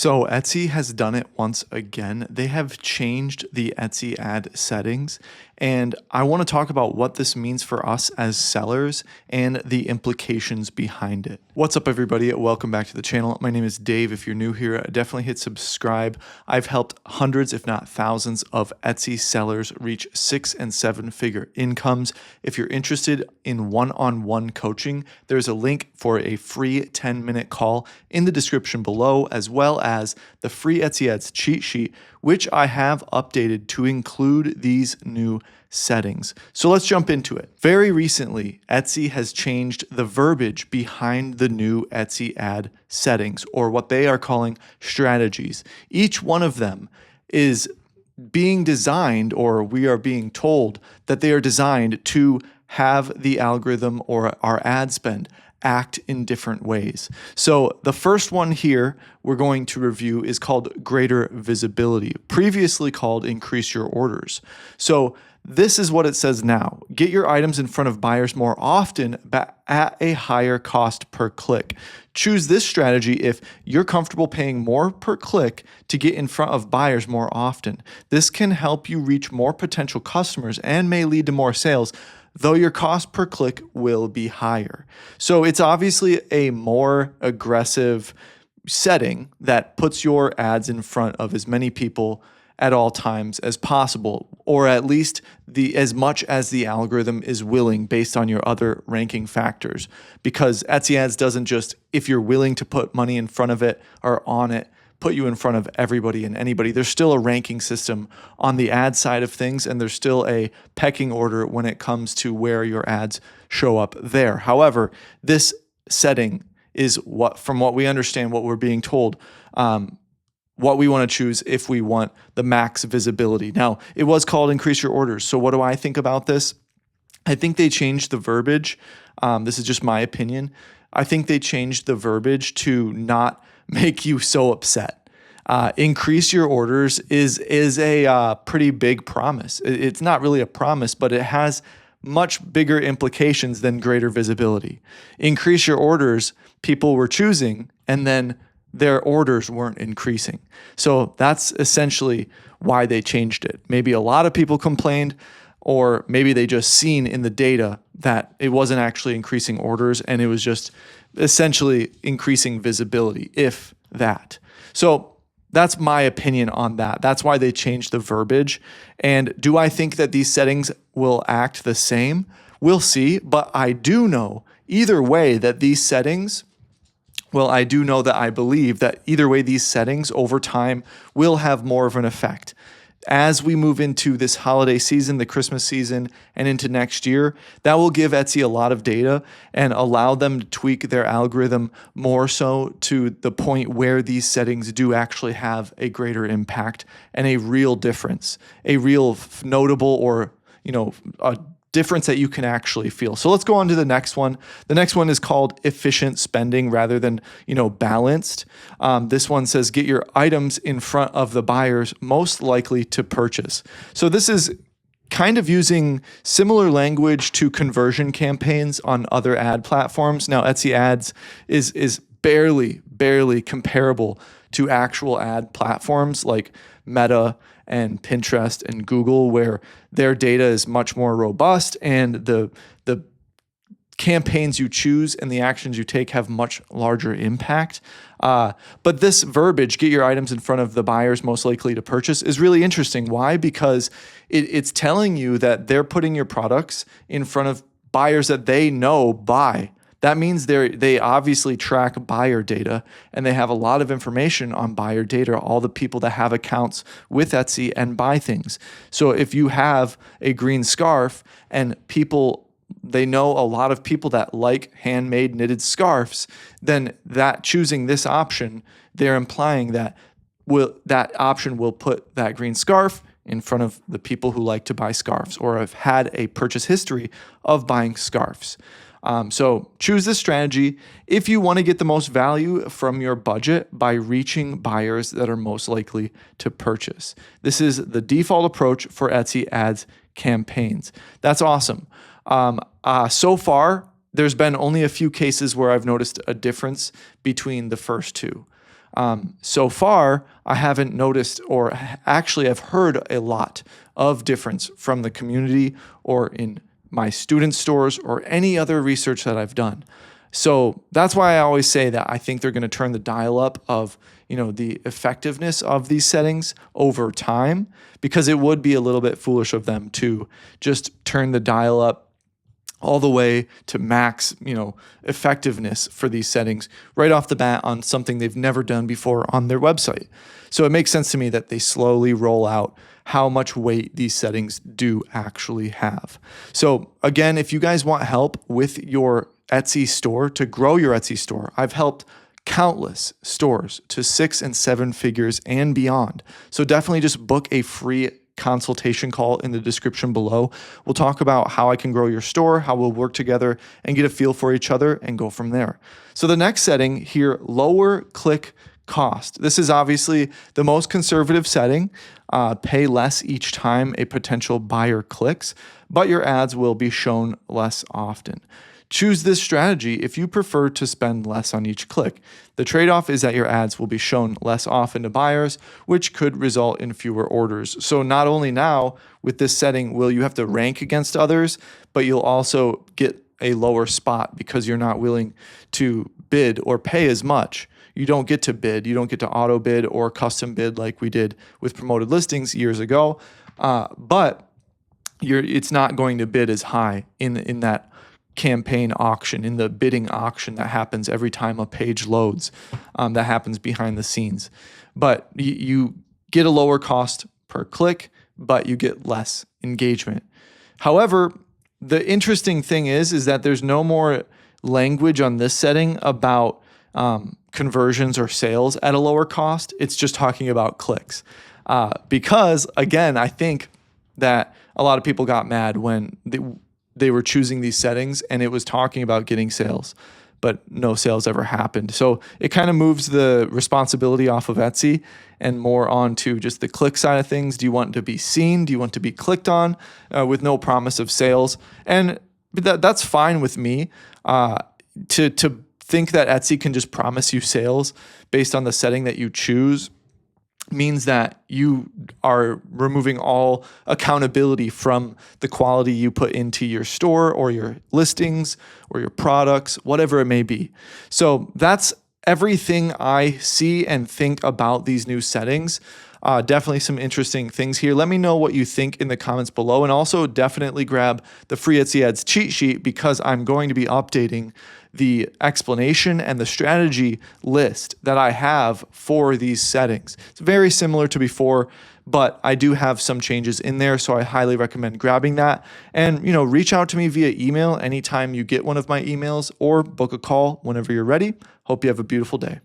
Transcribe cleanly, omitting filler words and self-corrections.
So Etsy has done it once again. They have changed the Etsy ad settings, and I want to talk about what this means for us as sellers and the implications behind it. What's up, everybody? Welcome back to the channel. My name is Dave. If you're new here, definitely hit subscribe. I've helped hundreds, if not thousands, of Etsy sellers reach 6- and 7-figure incomes. If you're interested in one-on-one coaching, there's a link for a free 10-minute call in the description below, as well as the free Etsy Ads cheat sheet, which I have updated to include these new settings. So let's jump into it. Very recently, Etsy has changed the verbiage behind the new Etsy ad settings, or what they are calling strategies. Each one of them is being designed, or we are being told that they are designed to have the algorithm or our ad spend act in different ways. So the first one here we're going to review is called greater visibility, previously called increase your orders. So this is what it says now. Get your items in front of buyers more often, but at a higher cost per click. Choose this strategy if you're comfortable paying more per click to get in front of buyers more often. This can help you reach more potential customers and may lead to more sales, though your cost per click will be higher. So it's obviously a more aggressive setting that puts your ads in front of as many people at all times as possible, or at least as much as the algorithm is willing based on your other ranking factors. Because Etsy Ads doesn't just, if you're willing to put money in front of it or on it, put you in front of everybody and anybody. There's still a ranking system on the ad side of things, and there's still a pecking order when it comes to where your ads show up there. However, this setting is from what we understand, what we're being told, what we want to choose if we want the max visibility. Now, it was called increase your orders. So what do I think about this? I think they changed the verbiage. This is just my opinion. I think they changed the verbiage to not make you so upset. Increase your orders is a pretty big promise. It's not really a promise, but it has much bigger implications than greater visibility. Increase your orders, people were choosing, and then their orders weren't increasing. So that's essentially why they changed it. Maybe a lot of people complained, or maybe they just seen in the data that it wasn't actually increasing orders and it was just essentially increasing visibility, if that. So that's my opinion on that. That's why they changed the verbiage. And do I think that these settings will act the same? We'll see, but I do know either way that these settings, I do know that I believe that either way, these settings over time will have more of an effect. As we move into this holiday season, the Christmas season, and into next year, that will give Etsy a lot of data and allow them to tweak their algorithm more so to the point where these settings do actually have a greater impact and a real difference, a real notable or, a difference that you can actually feel. So let's go on to the next one. The next one is called efficient spending rather than, balanced. This one says get your items in front of the buyers most likely to purchase. So this is kind of using similar language to conversion campaigns on other ad platforms. Now, Etsy Ads is barely comparable to actual ad platforms like Meta and Pinterest and Google, where their data is much more robust and the campaigns you choose and the actions you take have much larger impact. But this verbiage, get your items in front of the buyers most likely to purchase, is really interesting. Why? Because it's telling you that they're putting your products in front of buyers that they know buy. That means they obviously track buyer data, and they have a lot of information on buyer data, all the people that have accounts with Etsy and buy things. So if you have a green scarf and they know a lot of people that like handmade knitted scarves, then that choosing this option, they're implying that that option will put that green scarf in front of the people who like to buy scarves or have had a purchase history of buying scarves. So choose this strategy if you want to get the most value from your budget by reaching buyers that are most likely to purchase. This is the default approach for Etsy Ads campaigns. That's awesome. So far, there's been only a few cases where I've noticed a difference between the first two. So far, I haven't noticed, or actually I've heard a lot of difference from the community or in my student stores or any other research that I've done. So that's why I always say that I think they're going to turn the dial up of, the effectiveness of these settings over time, because it would be a little bit foolish of them to just turn the dial up all the way to max, effectiveness for these settings right off the bat on something they've never done before on their website. So it makes sense to me that they slowly roll out how much weight these settings do actually have. So again, if you guys want help with your Etsy store, to grow your Etsy store, I've helped countless stores to 6 and 7 figures and beyond. So definitely just book a free consultation call in the description below. We'll talk about how I can grow your store, how we'll work together and get a feel for each other and go from there. So the next setting here, lower click cost. This is obviously the most conservative setting. Pay less each time a potential buyer clicks, but your ads will be shown less often. Choose this strategy if you prefer to spend less on each click. The trade-off is that your ads will be shown less often to buyers, which could result in fewer orders. So not only now with this setting will you have to rank against others, but you'll also get a lower spot because you're not willing to bid or pay as much. You don't get to bid, you don't get to auto bid or custom bid like we did with promoted listings years ago, but it's not going to bid as high in that campaign auction, in the bidding auction that happens every time a page loads, that happens behind the scenes. But you get a lower cost per click, but you get less engagement. However, the interesting thing is that there's no more language on this setting about conversions or sales at a lower cost. It's just talking about clicks. Because again, I think that a lot of people got mad when they were choosing these settings and it was talking about getting sales, but no sales ever happened. So it kind of moves the responsibility off of Etsy and more onto just the click side of things. Do you want to be seen? Do you want to be clicked on with no promise of sales? And that's fine with me. To think that Etsy can just promise you sales based on the setting that you choose means that you are removing all accountability from the quality you put into your store or your listings or your products, whatever it may be. So that's everything I see and think about these new settings. Definitely some interesting things here. Let me know what you think in the comments below, and also definitely grab the free Etsy Ads cheat sheet because I'm going to be updating the explanation and the strategy list that I have for these settings. It's very similar to before, but I do have some changes in there, so I highly recommend grabbing that. And reach out to me via email anytime you get one of my emails, or book a call whenever you're ready. Hope you have a beautiful day.